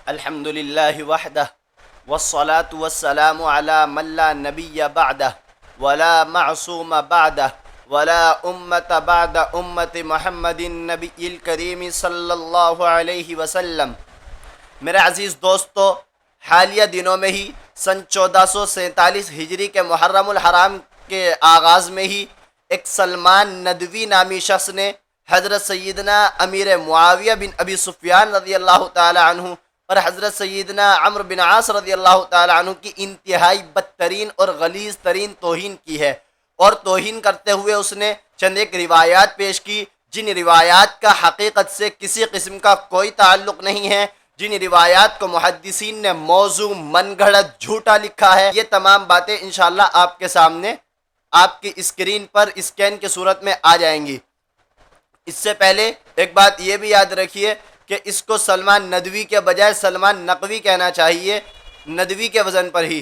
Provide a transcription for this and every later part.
الحمد للہ وحدہ والصلاة والسلام علی من لا نبی بعدہ ولا معصوم بعدہ ولا امت بعد امت محمد النبی الکریم صلی اللہ علیہ وسلم۔ میرے عزیز دوستو، حالیہ دنوں میں ہی سن 1447 ہجری کے محرم الحرام کے آغاز میں ہی ایک سلمان ندوی نامی شخص نے حضرت سیدنا امیر معاویہ بن ابی سفیان رضی اللہ تعالی عنہ اور حضرت سیدنا عمرو بن عاص رضی اللہ تعالی عنہ کی انتہائی بدترین اور غلیظ ترین توہین کی ہے، اور توہین کرتے ہوئے اس نے چند ایک روایات پیش کی جن روایات کا حقیقت سے کسی قسم کا کوئی تعلق نہیں ہے، جن روایات کو محدثین نے موضوع من گھڑت جھوٹا لکھا ہے۔ یہ تمام باتیں انشاءاللہ آپ کے سامنے آپ کی اسکرین پر اسکین کی صورت میں آ جائیں گی۔ اس سے پہلے ایک بات یہ بھی یاد رکھیے کہ اس کو سلمان ندوی کے بجائے سلمان نقوی کہنا چاہیے، ندوی کے وزن پر ہی،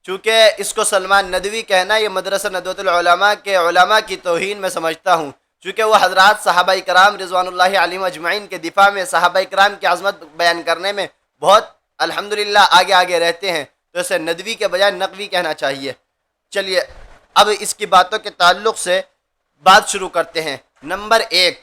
چونکہ اس کو سلمان ندوی کہنا یہ مدرسہ ندوۃ العلماء کے علماء کی توہین میں سمجھتا ہوں، چونکہ وہ حضرات صحابہ کرام رضوان اللہ علیہم اجمعین کے دفاع میں صحابہ کرام کی عظمت بیان کرنے میں بہت الحمدللہ آگے رہتے ہیں، تو اسے ندوی کے بجائے نقوی کہنا چاہیے۔ چلیے اب اس کی باتوں کے تعلق سے بات شروع کرتے ہیں۔ نمبر 1،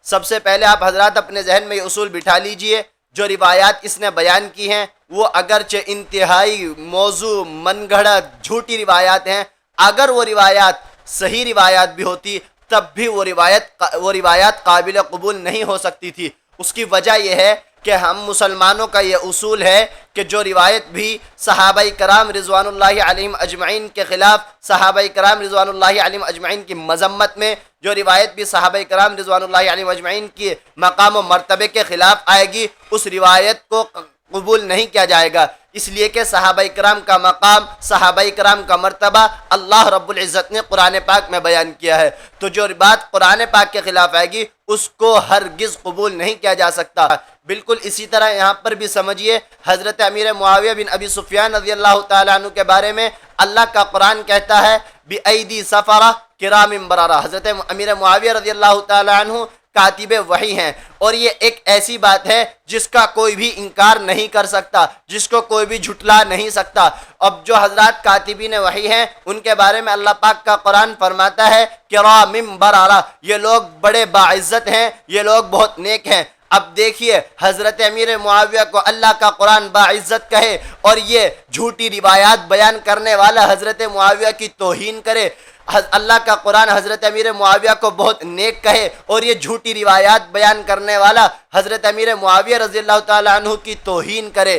سب سے پہلے آپ حضرات اپنے ذہن میں یہ اصول بٹھا لیجئے، جو روایات اس نے بیان کی ہیں وہ اگرچہ انتہائی موضوع من گھڑت جھوٹی روایات ہیں، اگر وہ روایات صحیح روایات بھی ہوتی تب بھی وہ روایات قابل قبول نہیں ہو سکتی تھی۔ اس کی وجہ یہ ہے کہ ہم مسلمانوں کا یہ اصول ہے کہ جو روایت بھی صحابہ کرام رضوان اللہ علیہم اجمعین کے خلاف، صحابہ کرام رضوان اللہ علیہم اجمعین کی مذمت میں، جو روایت بھی صحابہ کرام رضوان اللہ علیہم اجمعین کی مقام و مرتبے کے خلاف آئے گی، اس روایت کو قبول نہیں کیا جائے گا، اس لیے کہ صحابہ کرام کا مقام، صحابہ کرام کا مرتبہ اللہ رب العزت نے قرآن پاک میں بیان کیا ہے، تو جو بات قرآن پاک کے خلاف آئے گی اس کو ہرگز قبول نہیں کیا جا سکتا۔ بالکل اسی طرح یہاں پر بھی سمجھیے، حضرت امیر معاویہ بن ابی سفیان رضی اللہ تعالیٰ عنہ کے بارے میں اللہ کا قرآن کہتا ہے بِأَيْدِي سَفَرَةٍ كِرَامٍ بَرَرَةٍ، حضرت امیر معاویہ رضی اللہ تعالیٰ عنہ کاتب وحی ہیں، اور یہ ایک ایسی بات ہے جس کا کوئی بھی انکار نہیں کر سکتا، جس کو کوئی بھی جھٹلا نہیں سکتا۔ اب جو حضرات کاتبین وحی ہیں ان کے بارے میں اللہ پاک کا قرآن فرماتا ہے کرام برارہ، یہ لوگ بڑے باعزت ہیں، یہ لوگ بہت نیک ہیں۔ اب دیکھیے حضرت امیر معاویہ کو اللہ کا قرآن باعزت کہے اور یہ جھوٹی روایات بیان کرنے والا حضرت معاویہ کی توہین کرے، اللہ کا قرآن حضرت امیر معاویہ کو بہت نیک کہے اور یہ جھوٹی روایات بیان کرنے والا حضرت امیر معاویہ رضی اللہ تعالیٰ عنہ کی توہین کرے،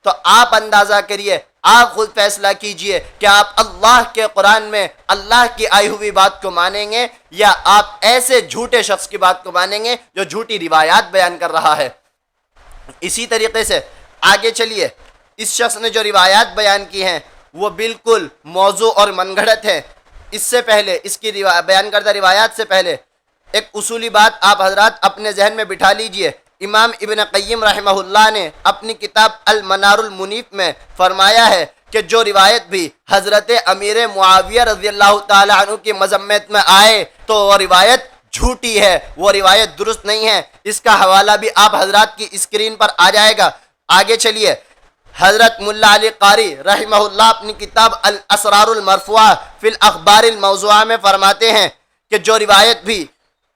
تو آپ اندازہ کریے، آپ خود فیصلہ کیجئے کہ آپ اللہ کے قرآن میں اللہ کی آئی ہوئی بات کو مانیں گے یا آپ ایسے جھوٹے شخص کی بات کو مانیں گے جو جھوٹی روایات بیان کر رہا ہے۔ اسی طریقے سے آگے چلیے، اس شخص نے جو روایات بیان کی ہیں وہ بالکل موضوع اور من گھڑت ہے۔ اس سے پہلے، اس کی بیان کردہ روایات سے پہلے ایک اصولی بات آپ حضرات اپنے ذہن میں بٹھا لیجئے۔ امام ابن قیم رحمہ اللہ نے اپنی کتاب المنار المنیف میں فرمایا ہے کہ جو روایت بھی حضرت امیر معاویہ رضی اللہ تعالی عنہ کی مذمت میں آئے تو وہ روایت جھوٹی ہے، وہ روایت درست نہیں ہے۔ اس کا حوالہ بھی آپ حضرات کی اسکرین پر آ جائے گا۔ آگے چلیے، حضرت ملا علی قاری رحمہ اللہ اپنی کتاب الاسرار المرفوعہ فی الاخبار الموضوعہ میں فرماتے ہیں کہ جو روایت بھی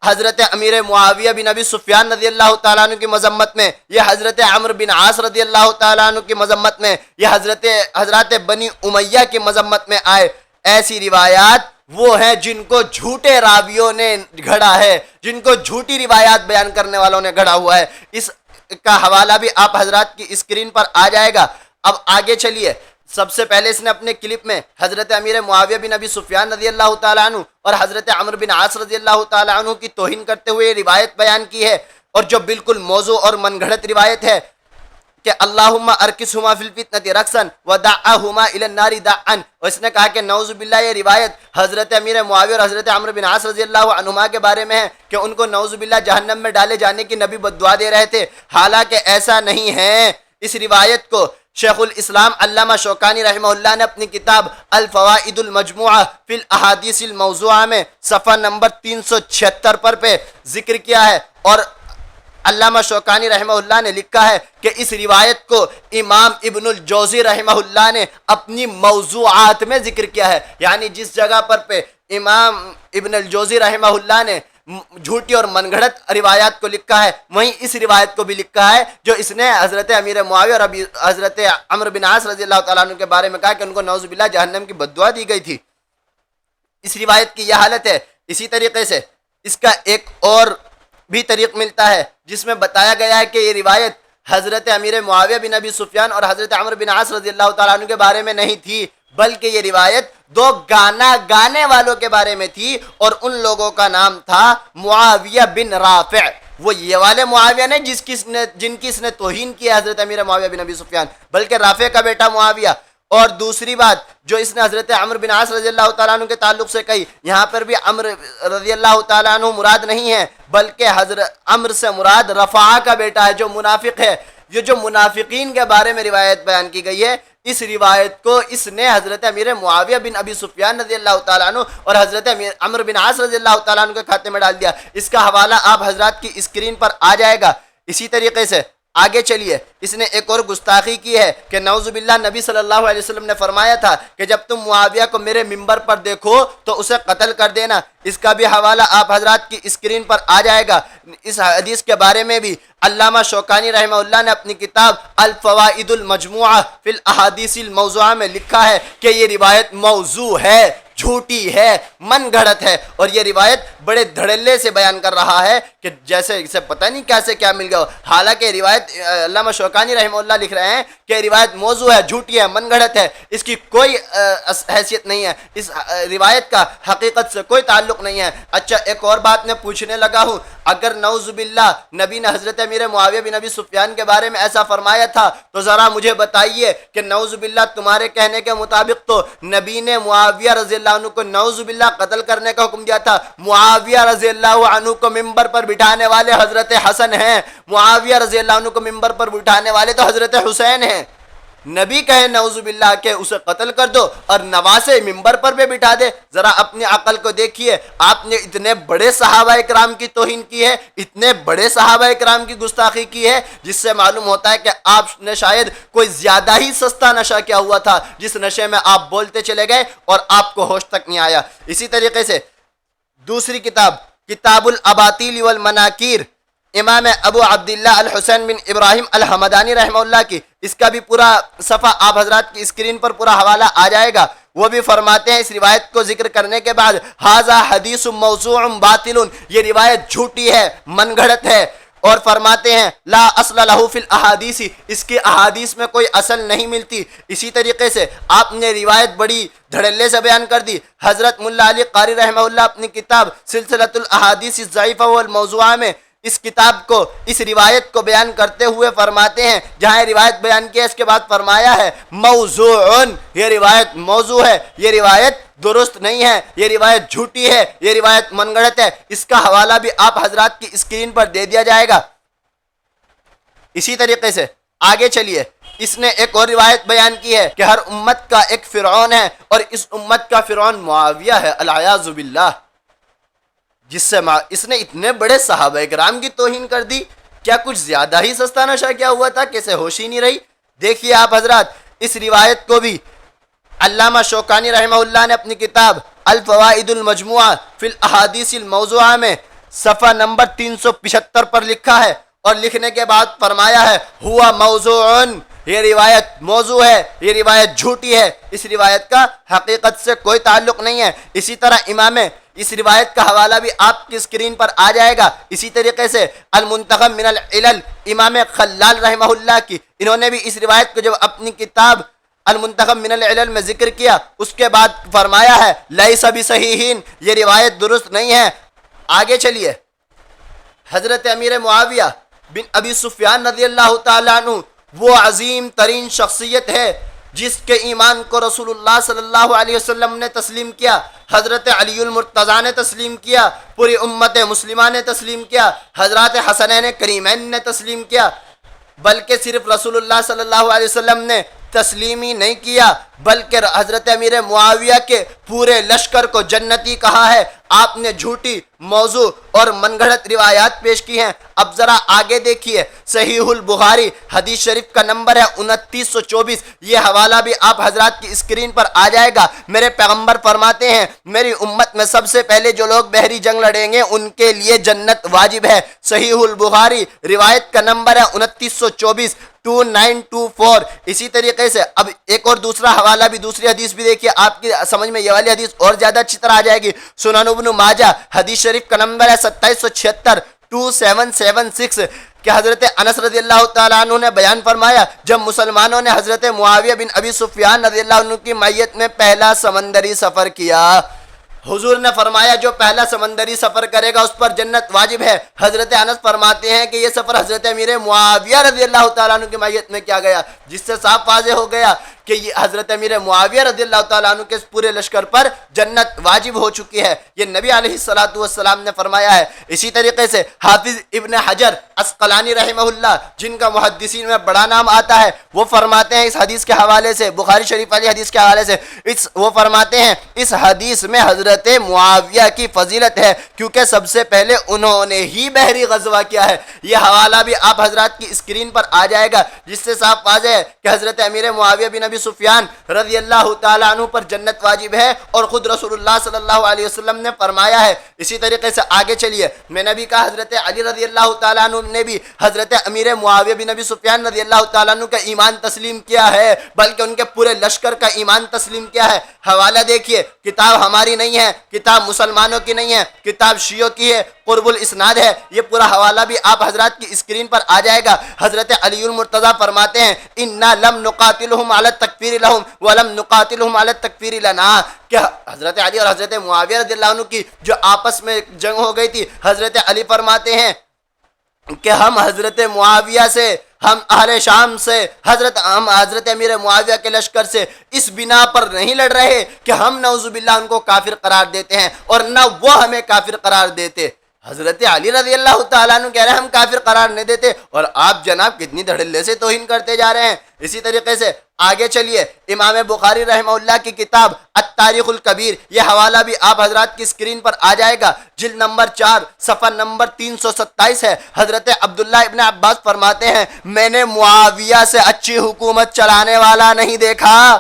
حضرت امیر معاویہ بن ابی سفیان رضی اللہ تعالیٰ عنہ کی مذمت میں، یہ حضرت عمرو بن عاص رضی اللہ تعالیٰ عنہ کی مذمت میں، یہ حضرت بنی امیہ کی مذمت میں آئے، ایسی روایات وہ ہیں جن کو جھوٹے راویوں نے گھڑا ہے، جن کو جھوٹی روایات بیان کرنے والوں نے گھڑا ہوا ہے۔ اس کا حوالہ بھی آپ حضرات کی اسکرین پر آ جائے گا۔ اب آگے چلیے، سب سے پہلے اس نے اپنے کلپ میں حضرت امیر معاویہ بن ابی سفیان رضی اللہ تعالیٰ عنہ اور حضرت عمرو بن عاص رضی اللہ تعالیٰ عنہ کی توہین کرتے ہوئے روایت بیان کی ہے، اور جو بالکل موضوع اور من گھڑت روایت ہے کہ اللہم ارکسہما فی الفتنۃ رقصا ودعہما الی النار دعا، اور اس نے کہا کہ نعوذ باللہ یہ روایت حضرت امیر معاویہ اور حضرت عمرو بن عاص رضی اللہ عنہما کے بارے میں ہے کہ ان کو نعوذ باللہ جہنم میں ڈالے جانے کی نبی بددعا دے رہے تھے، حالانکہ ایسا نہیں ہے۔ اس روایت کو شیخ الاسلام علامہ شوکانی رحمہ اللہ نے اپنی کتاب الفوائد المجموعہ فی الاحادیث الموضوعہ میں صفحہ نمبر 376 پر ذکر کیا ہے، اور علامہ شوکانی رحمہ اللہ نے لکھا ہے کہ اس روایت کو امام ابن الجوزی رحمہ اللہ نے اپنی موضوعات میں ذکر کیا ہے، یعنی جس جگہ پر پہ امام ابن الجوزی رحمہ اللہ نے جھوٹی اور من گھڑت روایات کو لکھا ہے، وہیں اس روایت کو بھی لکھا ہے جو اس نے حضرت امیر معاویہ اور حضرت عمرو بن عاص رضی اللہ تعالیٰ عنہ کے بارے میں کہا کہ ان کو نعوذ باللہ جہنم کی بد دعا دی گئی تھی۔ اس روایت کی یہ حالت ہے۔ اسی طریقے سے اس کا ایک اور بھی طریق ملتا ہے جس میں بتایا گیا ہے کہ یہ روایت حضرت امیر معاویہ بن ابی سفیان اور حضرت عمرو بن عاص رضی اللہ تعالیٰ عنہ کے بارے میں نہیں تھی، بلکہ یہ روایت دو گانا گانے والوں کے بارے میں تھی، اور ان لوگوں کا نام تھا معاویہ بن رافع۔ وہ یہ والے معاویہ نے جن کی اس نے توہین کی ہے حضرت امیر معاویہ بن ابی سفیان، بلکہ رافع کا بیٹا معاویہ۔ اور دوسری بات جو اس نے حضرت عمرو بن عاص رضی اللہ تعالیٰ عنہ کے تعلق سے کہی، یہاں پر بھی عمرو رضی اللہ تعالیٰ عنہ مراد نہیں ہے، بلکہ حضرت عمرو سے مراد رفاعہ کا بیٹا ہے جو منافق ہے۔ یہ جو منافقین کے بارے میں روایت بیان کی گئی ہے، اس روایت کو اس نے حضرت امیر معاویہ بن ابی سفیان رضی اللہ تعالیٰ عنہ اور حضرت عمرو بن عاص رضی اللہ تعالیٰ عنہ کے کھاتے میں ڈال دیا۔ اس کا حوالہ آپ حضرات کی اسکرین پر آ جائے گا۔ اسی طریقے سے آگے چلیے، اس نے ایک اور گستاخی کی ہے کہ نعوذ باللہ نبی صلی اللہ علیہ وسلم نے فرمایا تھا کہ جب تم معاویہ کو میرے منبر پر دیکھو تو اسے قتل کر دینا۔ اس کا بھی حوالہ آپ حضرات کی اسکرین پر آ جائے گا۔ اس حدیث کے بارے میں بھی علامہ شوکانی رحمہ اللہ نے اپنی کتاب الفوائد المجموعہ فی الاحادیث الموضوعہ میں لکھا ہے کہ یہ روایت موضوع ہے، جھوٹی ہے، من گھڑت ہے، اور یہ روایت بڑے دھڑلے سے بیان کر رہا ہے کہ جیسے اسے پتہ نہیں کیسے کیا مل گیا۔ حالانکہ روایت علامہ شوکانی رحمہ اللہ لکھ رہے ہیں کہ روایت موضوع ہے، جھوٹی ہے، من گھڑت ہے، اس کی کوئی حیثیت نہیں ہے، اس روایت کا حقیقت سے کوئی تعلق نہیں ہے۔ اچھا، ایک اور بات میں پوچھنے لگا ہوں، اگر نعوذ باللہ نبی نے حضرت امیر معاویہ بن ابی سفیان کے بارے میں ایسا فرمایا تھا تو ذرا مجھے بتائیے کہ نعوذ باللہ تمہارے کہنے کے مطابق تو نبی نے معاویہ رضی اللہ عنہ کو نعوذ باللہ قتل کرنے کا حکم دیا تھا۔ معاویہ رضی اللہ عنہ کو منبر پر بٹھانے والے حضرت حسن ہیں، معاویہ رضی اللہ عنہ کو منبر پر بٹھانے والے تو حضرت حسین ہیں۔ نبی کہے نعوذ باللہ کہ اسے قتل کر دو اور نواسے ممبر پر بھی بٹھا دے، ذرا اپنی عقل کو دیکھیے۔ آپ نے اتنے بڑے صحابہ کرام کی توہین کی ہے، اتنے بڑے صحابہ کرام کی گستاخی کی ہے، جس سے معلوم ہوتا ہے کہ آپ نے شاید کوئی زیادہ ہی سستا نشہ کیا ہوا تھا، جس نشے میں آپ بولتے چلے گئے اور آپ کو ہوش تک نہیں آیا۔ اسی طریقے سے دوسری کتاب کتاب الاباطیل والمناکیر امام ابو عبداللہ الحسین بن ابراہیم الحمدانی رحمہ اللہ کی، اس کا بھی پورا صفحہ آپ حضرات کی اسکرین پر پورا حوالہ آ جائے گا۔ وہ بھی فرماتے ہیں اس روایت کو ذکر کرنے کے بعد، ھذا حدیث موضوع باطل، یہ روایت جھوٹی ہے، من گھڑت ہے، اور فرماتے ہیں لا اصل لہ فی الاحادیث، اس کی احادیث میں کوئی اصل نہیں ملتی۔ اسی طریقے سے آپ نے روایت بڑی دھڑلے سے بیان کر دی۔ حضرت ملا علی قاری رحمہ اللہ اپنی کتاب سلسلۃ الاحادیث الضعیفہ والموضوعہ میں اس کتاب کو، اس روایت کو بیان کرتے ہوئے فرماتے ہیں، جہاں روایت بیان کی ہے اس کے بعد فرمایا ہے موضوع، یہ روایت موضوع ہے، یہ روایت درست نہیں ہے، یہ روایت جھوٹی ہے، یہ روایت من گڑت ہے۔ اس کا حوالہ بھی آپ حضرات کی اسکرین پر دے دیا جائے گا۔ اسی طریقے سے آگے چلیے، اس نے ایک اور روایت بیان کی ہے کہ ہر امت کا ایک فرعون ہے، اور اس امت کا فرعون معاویہ ہے العیاذ باللہ، جس سے اس نے اتنے بڑے صحابہ کرام کی توہین کر دی۔ کیا کچھ زیادہ ہی سستا نشہ کیا ہوا تھا کہ اسے ہوش ہی نہیں رہی؟ دیکھیے آپ حضرات، اس روایت کو بھی علامہ شوکانی رحمہ اللہ نے اپنی کتاب الفوائد المجموعہ فی الاحادیث الموضوعہ میں صفحہ نمبر 375 پر لکھا ہے، اور لکھنے کے بعد فرمایا ہے ہوا موضوع، یہ روایت موضوع ہے، یہ روایت جھوٹی ہے، اس روایت کا حقیقت سے کوئی تعلق نہیں ہے۔ اسی طرح امام، اس روایت کا حوالہ بھی آپ کی اسکرین پر آ جائے گا۔ اسی طریقے سے المنتخب من العلل امام خلال رحمہ اللہ کی، انہوں نے بھی اس روایت کو جب اپنی کتاب المنتخب من العلل میں ذکر کیا، اس کے بعد فرمایا ہے لیس بصحیح، یہ روایت درست نہیں ہے۔ آگے چلیے، حضرت امیر معاویہ بن ابی سفیان رضی اللہ تعالیٰ عنہ وہ عظیم ترین شخصیت ہے جس کے ایمان کو رسول اللہ صلی اللہ علیہ وسلم نے تسلیم کیا، حضرت علی المرتضیٰ نے تسلیم کیا، پوری امت مسلمہ نے تسلیم کیا، حضرات حسنین کریمین نے تسلیم کیا، بلکہ صرف رسول اللہ صلی اللہ علیہ وسلم نے تسلیم ہی نہیں کیا بلکہ حضرت امیر معاویہ کے پورے لشکر کو جنتی کہا ہے۔ آپ نے جھوٹی موضوع اور من گھڑت روایات پیش کی ہیں۔ اب ذرا آگے دیکھیے، صحیح البخاری حدیث شریف کا نمبر ہے 2924۔ یہ حوالہ بھی آپ حضرات کی اسکرین پر آ جائے گا۔ میرے پیغمبر فرماتے ہیں میری امت میں سب سے پہلے جو لوگ بحری جنگ لڑیں گے ان کے لیے جنت واجب ہے۔ صحیح البخاری روایت کا نمبر ہے 2924 2924۔ اسی طریقے سے اب ایک اور دوسرا حوالہ بھی، دوسری حدیث بھی دیکھیے، آپ کی سمجھ میں یہ والی حدیث اور زیادہ اچھی طرح آ جائے گی۔ سنن ابن ماجہ حدیث شریف کا نمبر ہے 2776 2776 کہ حضرت انس رضی اللہ تعالیٰ عنہ نے بیان فرمایا جب مسلمانوں نے حضرت معاویہ بن ابی سفیان رضی اللہ عنہ کی معیت میں پہلا سمندری سفر کیا، حضور نے فرمایا جو پہلا سمندری سفر کرے گا اس پر جنت واجب ہے۔ حضرت انس فرماتے ہیں کہ یہ سفر حضرت امیر معاویہ رضی اللہ تعالیٰ عنہ کی معیت میں کیا گیا، جس سے صاف واضح ہو گیا کہ یہ حضرت امیر معاویہ رضی اللہ تعالیٰ عنہ کے پورے لشکر پر جنت واجب ہو چکی ہے۔ یہ نبی علیہ السلام نے فرمایا ہے۔ اسی طریقے سے حافظ ابن حجر عسقلانی رحمہ اللہ، جن کا محدثین میں بڑا نام آتا ہے، وہ فرماتے ہیں اس حدیث کے حوالے سے، بخاری شریف والی حدیث کے حوالے سے، وہ فرماتے ہیں اس حدیث میں حضرت معاویہ کی فضیلت ہے کیونکہ سب سے پہلے انہوں نے ہی بحری غزوہ کیا ہے۔ یہ حوالہ بھی آپ حضرات کی اسکرین پر آ جائے گا، جس سے صاف واضح ہے کہ حضرت امیر معاویہ بن ابی سفیان رضی اللہ تعالیٰ عنہ پر جنت واجب ہے اور خود رسول اللہ صلی اللہ علیہ وسلم نے فرمایا ہے۔ اسی طریقے سے آگے چلیے، میں نے بھی کہا حضرت علی رضی اللہ تعالیٰ عنہ نے بھی حضرت امیر معاویہ بن ابی سفیان رضی اللہ تعالیٰ عنہ کا ایمان تسلیم کیا ہے، بلکہ ان کے پورے لشکر کا ایمان تسلیم کیا ہے۔ حوالہ دیکھیے، کتاب ہماری نہیں ہے، کتاب مسلمانوں کی نہیں ہے، کتاب شیعوں کی ہے، قرب الاسناد ہے۔ یہ پورا حوالہ بھی آپ حضرات کی اسکرین پر آ جائے گا۔ حضرت علی المرتضیٰ فرماتے ہیں انا لم نقاتلہم علی التکفیر لہم ولم نقاتلہم علی التکفیر لنا، کہ حضرت علی اور حضرت معاویہ رضی اللہ عنہ کی جو آپس میں جنگ ہو گئی تھی، حضرت علی فرماتے ہیں کہ ہم حضرت معاویہ سے، ہم اہل شام سے، ہم حضرت امیر معاویہ کے لشکر سے اس بنا پر نہیں لڑ رہے کہ ہم نعوذ باللہ ان کو کافر قرار دیتے ہیں اور نہ وہ ہمیں کافر قرار دیتے۔ حضرت علی رضی اللہ تعالیٰ عنہ کہہ رہے ہیں ہم کافر قرار نہیں دیتے، اور آپ جناب کتنی دھڑلے سے توہین کرتے جا رہے ہیں۔ اسی طریقے سے آگے چلیے، امام بخاری رحمہ اللہ کی کتاب التاریخ الکبیر، یہ حوالہ بھی آپ حضرات کی اسکرین پر آ جائے گا، جلد نمبر 4 صفحہ نمبر 327 ہے۔ حضرت عبداللہ ابن عباس فرماتے ہیں میں نے معاویہ سے اچھی حکومت چلانے والا نہیں دیکھا۔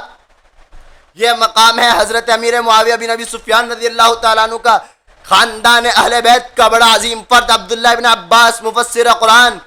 یہ مقام ہے حضرت امیر معاویہ بن ابی سفیان رضی اللہ تعالیٰ عنہ کا۔ خاندان اہل بیت کا بڑا عظیم فرد عبداللہ ابن عباس مفسر قرآن،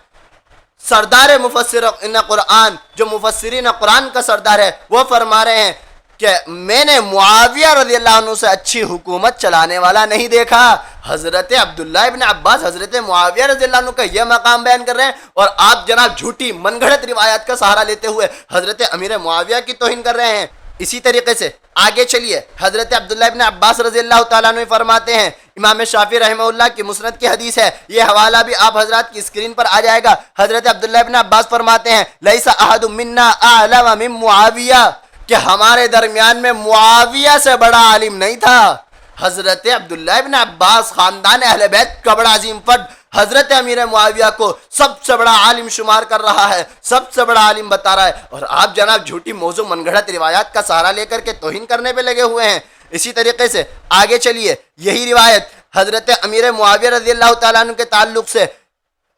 سردار مفسرین قرآن، جو مفسرین قرآن کا سردار ہے، وہ فرما رہے ہیں کہ میں نے معاویہ رضی اللہ عنہ سے اچھی حکومت چلانے والا نہیں دیکھا۔ حضرت عبداللہ ابن عباس حضرت معاویہ رضی اللہ عنہ کا یہ مقام بیان کر رہے ہیں، اور آپ جناب جھوٹی من گھڑت روایات کا سہارا لیتے ہوئے حضرت امیر معاویہ کی توہین کر رہے ہیں۔ اسی طریقے سے آگے چلیے، حضرت عبداللہ ابن عباس رضی اللہ تعالیٰ عنہ فرماتے ہیں، امام شافعی رحمہ اللہ کی مسند کی حدیث ہے، یہ حوالہ بھی آپ حضرات کی اسکرین پر آ جائے گا۔ حضرت عبداللہ ابن عباس فرماتے ہیں لیس احد منا اعلم من معاویہ، کہ ہمارے درمیان میں معاویہ سے بڑا عالم نہیں تھا۔ حضرت عبداللہ ابن عباس خاندان اہل بیت کا بڑا عظیم فرد حضرت امیر معاویہ کو سب سے بڑا عالم شمار کر رہا ہے، سب سے بڑا عالم بتا رہا ہے، اور آپ جناب جھوٹی موضوع من گھڑت روایات کا سہارا لے کر کے توہین کرنے پہ لگے ہوئے ہیں۔ اسی طریقے سے آگے چلیے، یہی روایت حضرت امیر معاویہ رضی اللہ تعالیٰ عنہ کے تعلق سے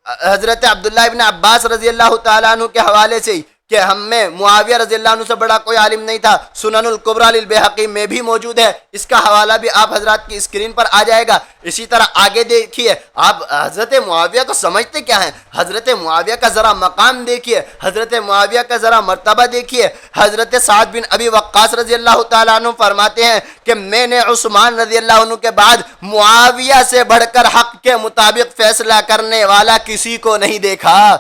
حضرت عبداللہ ابن عباس رضی اللہ تعالیٰ عنہ کے حوالے سے کہ ہم میں معاویہ رضی اللہ عنہ سے بڑا کوئی عالم نہیں تھا، سنن الکبریٰ للبیہقی میں بھی موجود ہے، اس کا حوالہ بھی آپ حضرات کی اسکرین پر آ جائے گا۔ اسی طرح آگے دیکھیے، آپ حضرت معاویہ کو سمجھتے کیا ہیں؟ حضرت معاویہ کا ذرا مقام دیکھیے، حضرت معاویہ کا ذرا مرتبہ دیکھیے۔ حضرت سعد بن ابی وقاص رضی اللہ تعالیٰ عنہ فرماتے ہیں کہ میں نے عثمان رضی اللہ عنہ کے بعد معاویہ سے بڑھ کر حق کے مطابق فیصلہ کرنے والا کسی کو نہیں دیکھا۔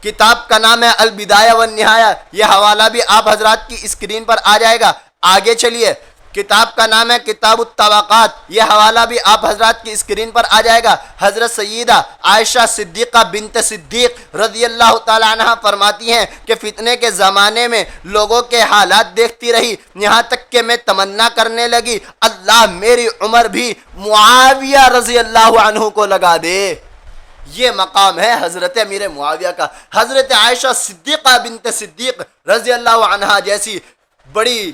کتاب کا نام ہے البدایہ والنہایہ، یہ حوالہ بھی آپ حضرات کی اسکرین پر آ جائے گا۔ آگے چلیے، کتاب کا نام ہے کتاب الطبقات، یہ حوالہ بھی آپ حضرات کی اسکرین پر آ جائے گا۔ حضرت سیدہ عائشہ صدیقہ بنت صدیق رضی اللہ تعالی عنہ فرماتی ہیں کہ فتنے کے زمانے میں لوگوں کے حالات دیکھتی رہی، یہاں تک کہ میں تمنا کرنے لگی اللہ میری عمر بھی معاویہ رضی اللہ عنہ کو لگا دے۔ یہ مقام ہے حضرت امیر معاویہ کا۔ حضرت عائشہ صدیقہ بنت صدیق رضی اللہ عنہا جیسی بڑی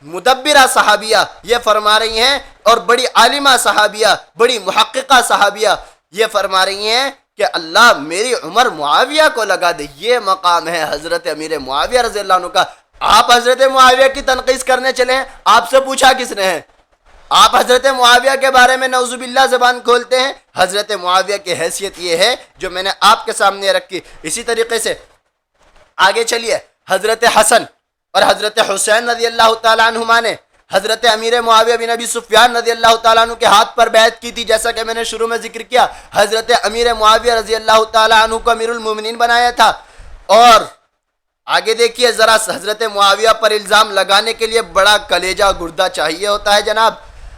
مدبرہ صحابیہ یہ فرما رہی ہیں، اور بڑی عالمہ صحابیہ، بڑی محققہ صحابیہ یہ فرما رہی ہیں کہ اللہ میری عمر معاویہ کو لگا دے۔ یہ مقام ہے حضرت امیر معاویہ رضی اللہ عنہ کا۔ آپ حضرت معاویہ کی تنقید کرنے چلے ہیں، آپ سے پوچھا کس نے ہے؟ آپ حضرت معاویہ کے بارے میں نعوذ باللہ زبان کھولتے ہیں۔ حضرت معاویہ کی حیثیت یہ ہے جو میں نے آپ کے سامنے رکھی۔ اسی طریقے سے آگے چلیے، حضرت حسن اور حضرت حسین رضی اللہ تعالیٰ عنہما نے حضرت امیر معاویہ بن ابی سفیان رضی اللہ تعالیٰ عنہ کے ہاتھ پر بیعت کی تھی، جیسا کہ میں نے شروع میں ذکر کیا۔ حضرت امیر معاویہ رضی اللہ تعالیٰ عنہ کو امیر المومنین بنایا تھا۔ اور آگے دیکھیے ذرا، حضرت معاویہ پر الزام لگانے کے لیے بڑا کلیجہ گردہ چاہیے ہوتا ہے جناب۔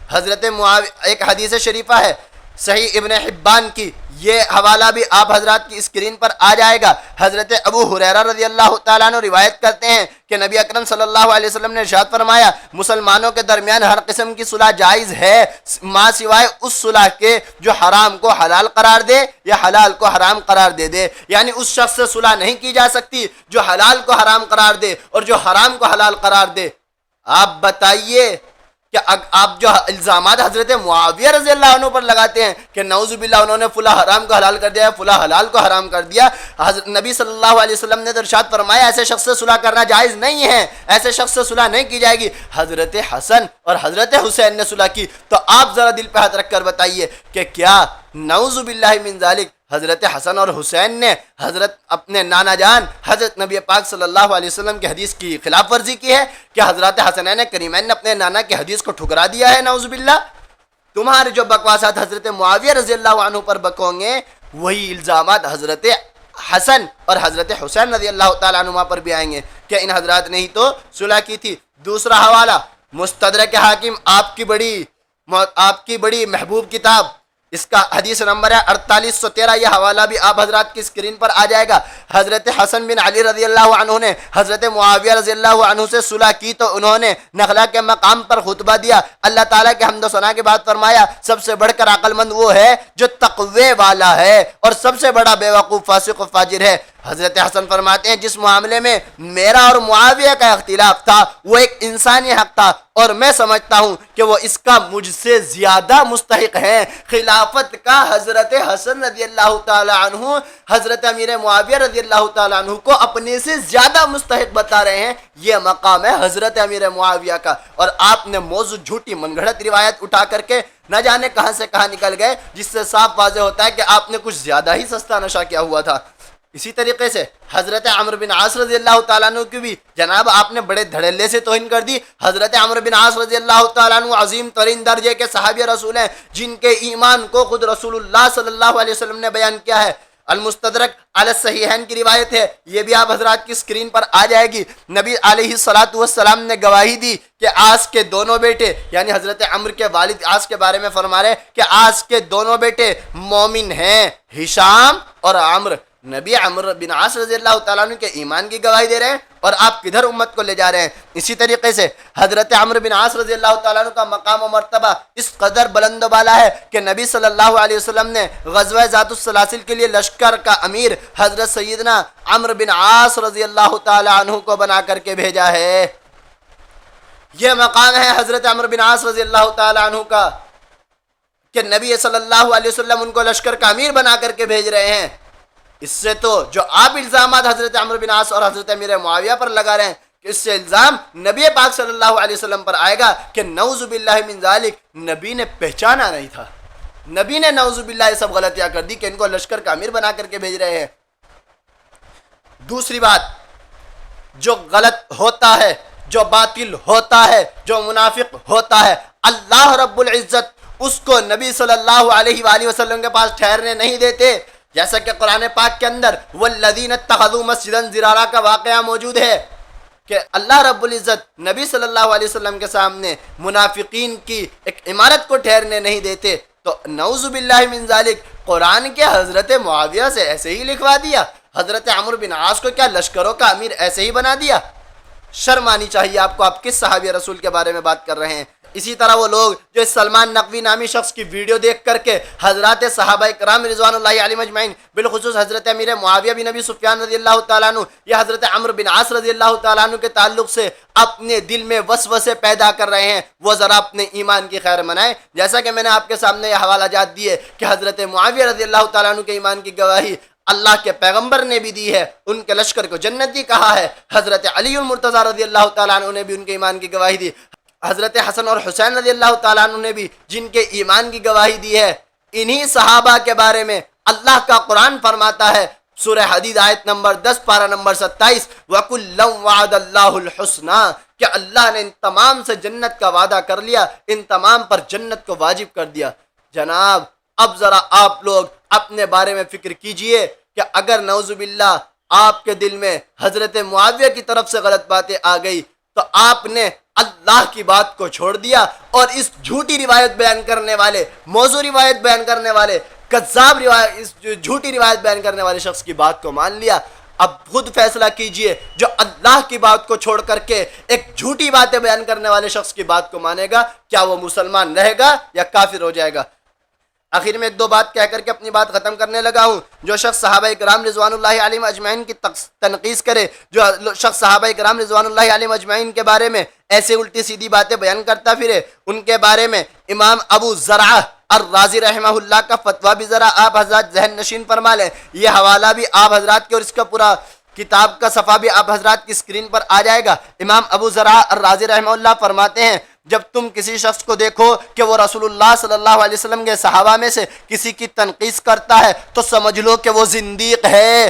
حضرت معاویہ، ایک حدیث شریفہ ہے صحیح ابن حبان کی، یہ حوالہ بھی آپ حضرات کی اسکرین پر آ جائے گا۔ حضرت ابو ہریرہ رضی اللہ تعالیٰ عنہ روایت کرتے ہیں کہ نبی اکرم صلی اللہ علیہ وسلم نے ارشاد فرمایا، مسلمانوں کے درمیان ہر قسم کی صلح جائز ہے ماں سوائے اس صلح کے جو حرام کو حلال قرار دے یا حلال کو حرام قرار دے دے۔ یعنی اس شخص سے صلح نہیں کی جا سکتی جو حلال کو حرام قرار دے اور جو حرام کو حلال قرار دے۔ آپ بتائیے کہ آپ جو الزامات حضرت معاویہ رضی اللہ عنہ پر لگاتے ہیں کہ نعوذ باللہ انہوں نے فلاں حرام کو حلال کر دیا، فلاں حلال کو حرام کر دیا، نبی صلی اللہ علیہ وسلم نے ارشاد فرمایا ایسے شخص سے صلح کرنا جائز نہیں ہے، ایسے شخص سے صلح نہیں کی جائے گی۔ حضرت حسن اور حضرت حسین نے صلح کی، تو آپ ذرا دل پہ ہاتھ رکھ کر بتائیے کہ کیا نعوذ باللہ من ذالک حضرت حسن اور حسین نے حضرت اپنے نانا جان حضرت نبی پاک صلی اللہ علیہ وسلم کی حدیث کی خلاف ورزی کی ہے؟ کہ حضرت حسنین کریمین نے اپنے نانا کی حدیث کو ٹھکرا دیا ہے؟ نعوذ باللہ۔ تمہارے جو بکواسات حضرت معاویہ رضی اللہ عنہ پر بکوں گے، وہی الزامات حضرت حسن اور حضرت حسین رضی اللہ تعالیٰ عنہ پر بھی آئیں گے کہ ان حضرات نے ہی تو صلح کی تھی۔ دوسرا حوالہ مستدرک حاکم، آپ کی بڑی محبوب کتاب، اس کا حدیث نمبر ہے 4813، یہ حوالہ بھی آپ حضرات کی اسکرین پر آ جائے گا۔ حضرت حسن بن علی رضی اللہ عنہ نے حضرت معاویہ رضی اللہ عنہ سے صلح کی تو انہوں نے نخلا کے مقام پر خطبہ دیا، اللہ تعالیٰ کے حمد و ثنا کے بعد فرمایا سب سے بڑھ کر عقل مند وہ ہے جو تقوی والا ہے، اور سب سے بڑا بے وقوف فاسق و فاجر ہے۔ حضرت حسن فرماتے ہیں جس معاملے میں میرا اور معاویہ کا اختلاف تھا وہ ایک انسانی حق تھا، اور میں سمجھتا ہوں کہ وہ اس کا مجھ سے زیادہ مستحق ہے۔ خلافت کا حضرت حسن رضی اللہ تعالی عنہ حضرت امیر معاویہ رضی اللہ تعالی عنہ کو اپنے سے زیادہ مستحق بتا رہے ہیں۔ یہ مقام ہے حضرت امیر معاویہ کا، اور آپ نے موضوع جھوٹی من گھڑت روایت اٹھا کر کے نہ جانے کہاں سے کہاں نکل گئے، جس سے صاف واضح ہوتا ہے کہ آپ نے کچھ زیادہ ہی سستا نشہ کیا ہوا تھا۔ اسی طریقے سے حضرت عمرو بن عاص رضی اللہ تعالیٰ عنہ کی بھی جناب آپ نے بڑے دھڑلے سے توہین کر دی۔ حضرت عمرو بن عاص رضی اللہ تعالیٰ عنہ عظیم ترین درجے کے صحابی رسول ہیں، جن کے ایمان کو خود رسول اللہ صلی اللہ علیہ وسلم نے بیان کیا ہے۔ المستدرک علی الصحیحین کی روایت ہے، یہ بھی آپ حضرات کی اسکرین پر آ جائے گی۔ نبی علیہ الصلوۃ والسلام نے گواہی دی کہ عاص کے دونوں بیٹے، یعنی حضرت عمرو کے والد عاص کے بارے میں فرما رہے کہ عاص کے دونوں بیٹے مومن ہیں، ہشام اور عمرو۔ نبی عمرو بن عاص رضی اللہ تعالیٰ عنہ کے ایمان کی گواہی دے رہے ہیں، اور آپ کدھر امت کو لے جا رہے ہیں؟ اسی طریقے سے حضرت عمرو بن عاص رضی اللہ تعالیٰ عنہ کا مقام و مرتبہ اس قدر بلند و بالا ہے کہ نبی صلی اللہ علیہ وسلم نے غزوہ ذات السلاسل کے لیے لشکر کا امیر حضرت سیدنا عمرو بن عاص رضی اللہ تعالیٰ عنہ کو بنا کر کے بھیجا ہے۔ یہ مقام ہے حضرت عمرو بن عاص رضی اللہ تعالیٰ عنہ کا کہ نبی صلی اللہ علیہ وسلم ان کو لشکر کا امیر بنا کر کے بھیج رہے ہیں۔ اس سے تو جو آپ الزامات حضرت عمرو بن عاص اور حضرت امیر معاویہ پر لگا رہے ہیں، کہ اس سے الزام نبی پاک صلی اللہ علیہ وسلم پر آئے گا کہ نعوذ باللہ من ذالک نبی نے پہچانا نہیں تھا، نبی نے نعوذ باللہ یہ سب غلطیاں کر دی کہ ان کو لشکر کا امیر بنا کر کے بھیج رہے ہیں۔ دوسری بات، جو غلط ہوتا ہے، جو باطل ہوتا ہے، جو منافق ہوتا ہے، اللہ رب العزت اس کو نبی صلی اللہ علیہ وآلہ وسلم کے پاس ٹھہرنے نہیں دیتے، جیسا کہ قرآن پاک کے اندر والذین اتخذوا مسجدا ضرارا کا واقعہ موجود ہے کہ اللہ رب العزت نبی صلی اللہ علیہ وسلم کے سامنے منافقین کی ایک عمارت کو ٹھہرنے نہیں دیتے، تو نعوذ باللہ من ذالک قرآن کے حضرت معاویہ سے ایسے ہی لکھوا دیا، حضرت عمرو بن عاص کو کیا لشکروں کا امیر ایسے ہی بنا دیا؟ شرم آنی چاہیے آپ کو، آپ کس صحابی رسول کے بارے میں بات کر رہے ہیں؟ اسی طرح وہ لوگ جو اس سلمان نقوی نامی شخص کی ویڈیو دیکھ کر کے حضرات صحابہ کرام رضوان اللہ علیہم اجمعین بالخصوص حضرت امیر معاویہ بن ابی سفیان رضی اللہ تعالیٰ عنہ یا حضرت عمرو بن عاص رضی اللہ تعالیٰ عنہ کے تعلق سے اپنے دل میں وسوسے پیدا کر رہے ہیں، وہ ذرا اپنے ایمان کی خیر منائیں۔ جیسا کہ میں نے آپ کے سامنے یہ حوالہ جات دیے کہ حضرت معاویہ رضی اللہ تعالیٰ عنہ کے ایمان کی گواہی اللہ کے پیغمبر نے بھی دی ہے، ان کے لشکر کو جنتی کہا ہے۔ حضرت علی المرتضیٰ رضی اللہ تعالیٰ عنہ نے بھی ان کے ایمان کی گواہی دی۔ حضرت حسن اور حسین رضی اللہ تعالیٰ عنہ نے بھی جن کے ایمان کی گواہی دی ہے۔ انہی صحابہ کے بارے میں اللہ کا قرآن فرماتا ہے سورہ حدید آیت نمبر 10 پارہ نمبر 27 وَكُلًّا وَعَدَ اللَّهُ الْحُسْنَى کہ اللہ نے ان تمام سے جنت کا وعدہ کر لیا، ان تمام پر جنت کو واجب کر دیا۔ جناب اب ذرا آپ لوگ اپنے بارے میں فکر کیجئے کہ اگر نعوذ باللہ آپ کے دل میں حضرت معاویہ کی طرف سے غلط باتیں آ گئی تو آپ نے اللہ کی بات کو چھوڑ دیا اور اس جھوٹی روایت بیان کرنے والے، موضوع روایت بیان کرنے والے، کذاب روایت، اس جھوٹی روایت بیان کرنے والے شخص کی بات کو مان لیا۔ اب خود فیصلہ کیجئے، جو اللہ کی بات کو چھوڑ کر کے ایک جھوٹی باتیں بیان کرنے والے شخص کی بات کو مانے گا، کیا وہ مسلمان رہے گا یا کافر ہو جائے گا؟ آخر میں ایک دو بات کہہ کر کے اپنی بات ختم کرنے لگا ہوں۔ جو شخص صحابہ کرام رضوان اللہ علیہم اجمعین کی تنقیص کرے، جو شخص صحابہ کرام رضوان اللہ علیہم اجمعین کے بارے میں ایسے الٹی سیدھی باتیں بیان کرتا پھرے، ان کے بارے میں امام ابو زرعہ الرازی رحمہ اللہ کا فتویٰ بھی ذرا آپ حضرات ذہن نشین فرما لیں۔ یہ حوالہ بھی آپ حضرات کے اور اس کا پورا کتاب کا صفحہ بھی آپ حضرات کی اسکرین پر آ جائے گا۔ امام ابو زرعہ الرازی رحمہ اللہ فرماتے ہیں جب تم کسی شخص کو دیکھو کہ وہ رسول اللہ صلی اللہ علیہ وسلم کے صحابہ میں سے کسی کی تنقیص کرتا ہے تو سمجھ لو کہ وہ زندیق ہے،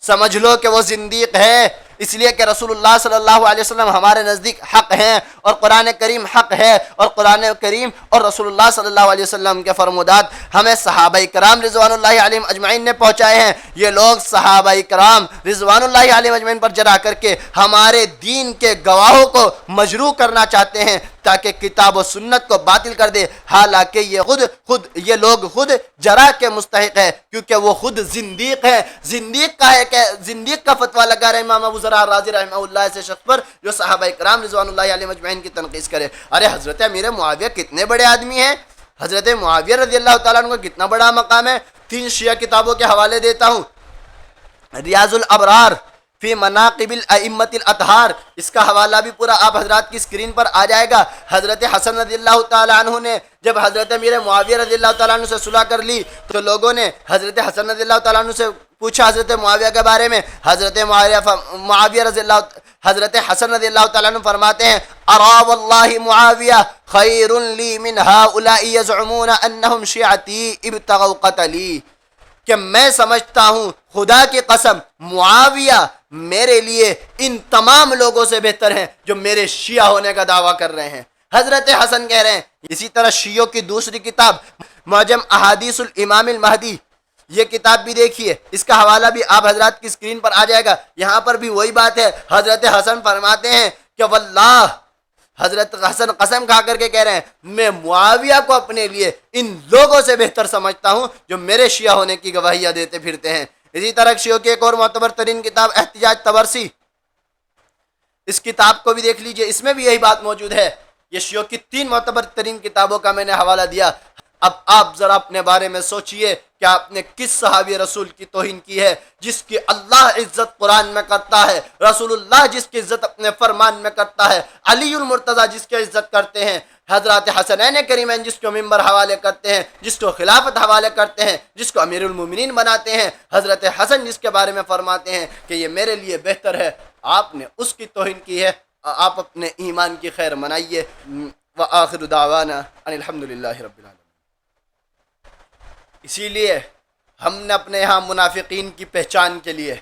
سمجھ لو کہ وہ زندیق ہے، اس لیے کہ رسول اللہ صلی اللہ علیہ وسلم ہمارے نزدیک حق ہیں اور قرآن کریم حق ہے، اور قرآن کریم اور رسول اللہ صلی اللہ علیہ وسلم کے فرمودات ہمیں صحابہ کرام رضوان اللہ علیہم اجمعین نے پہنچائے ہیں۔ یہ لوگ صحابہ کرام رضوان اللہ علیہم اجمعین پر جرا کر کے ہمارے دین کے گواہوں کو مجروح کرنا چاہتے ہیں تاکہ کتاب و سنت کو باطل کر دے، حالانکہ یہ لوگ خود جرا کے مستحق ہے کیونکہ وہ خود زندیق ہے۔ زندیق کا ہے کہ زندیق کا فتویٰ لگا رہے امام ابو زرعہ راضی رحمہ اللہ ایسے شخص پر جو صحابہ کرام رضوان اللہ علیہم اجمعین کی تنقیص کرے۔ ارے حضرت امیر معاویہ کتنے بڑے آدمی ہیں، حضرت معاویہ رضی اللہ تعالیٰ عنہ کا کتنا بڑا مقام ہے۔ 3 شیعہ کتابوں کے حوالے دیتا ہوں۔ ریاض الابرار فی مناقب الائمۃ الاطہار، اس کا حوالہ بھی پورا آپ حضرات کی اسکرین پر آ جائے گا۔ حضرت حسن رضی اللہ تعالیٰ عنہ نے جب حضرت امیر معاویہ رضی اللہ تعالیٰ عنہ سے صلح کر لی تو لوگوں نے حضرت حسن رضی اللہ تعالیٰ عنہ سے پوچھا حضرت معاویہ کے بارے میں۔ حضرت حسن رضی اللہ تعالیٰ عنہ فرماتے ہیں ارا واللہ معاویہ خیر لی من ہؤلاء یزعمون انہم شیعتی ابتغوا قتلی، کہ میں سمجھتا ہوں خدا کی قسم معاویہ میرے لیے ان تمام لوگوں سے بہتر ہیں جو میرے شیعہ ہونے کا دعویٰ کر رہے ہیں۔ حضرت حسن کہہ رہے ہیں۔ اسی طرح شیعوں کی دوسری کتاب معجم احادیث الامام المہدی، یہ کتاب بھی دیکھیے، اس کا حوالہ بھی آپ حضرات کی اسکرین پر آ جائے گا۔ یہاں پر بھی وہی بات ہے، حضرت حسن فرماتے ہیں کہ واللہ، حضرت حسن قسم کھا کر کے کہہ رہے ہیں میں معاویہ کو اپنے لیے ان لوگوں سے بہتر سمجھتا ہوں جو میرے شیعہ ہونے کی گواہیاں دیتے پھرتے ہیں۔ اسی طرح شیعوں کی ایک اور معتبر ترین کتاب احتجاج طبرسی، اس کتاب کو بھی دیکھ لیجئے، اس میں بھی یہی بات موجود ہے۔ یہ شیعوں کی 3 معتبر ترین کتابوں کا میں نے حوالہ دیا۔ اب آپ ذرا اپنے بارے میں سوچئے کہ آپ نے کس صحابی رسول کی توہین کی ہے جس کی اللہ عزت قرآن میں کرتا ہے، رسول اللہ جس کی عزت اپنے فرمان میں کرتا ہے، علی المرتضیٰ جس کی عزت کرتے ہیں، حضرات حسنین کریمین جس کو ممبر حوالے کرتے ہیں، جس کو خلافت حوالے کرتے ہیں، جس کو امیر المومنین بناتے ہیں، حضرت حسن جس کے بارے میں فرماتے ہیں کہ یہ میرے لیے بہتر ہے، آپ نے اس کی توہین کی ہے۔ آپ اپنے ایمان کی خیر منائیے۔ وآخر دعوانا ان الحمدللہ رب العالمین۔ اسی لیے ہم نے اپنے یہاں منافقین کی پہچان کے لیے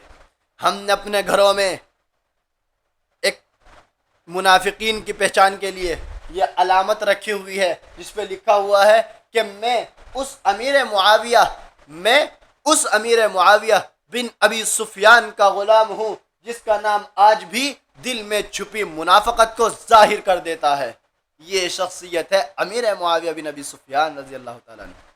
ہم نے اپنے گھروں میں ایک منافقین کی پہچان کے لیے یہ علامت رکھی ہوئی ہے جس پہ لکھا ہوا ہے کہ میں اس امیر معاویہ بن ابی سفیان کا غلام ہوں جس کا نام آج بھی دل میں چھپی منافقت کو ظاہر کر دیتا ہے۔ یہ شخصیت ہے امیر معاویہ بن ابی سفیان رضی اللہ تعالیٰ عنہ۔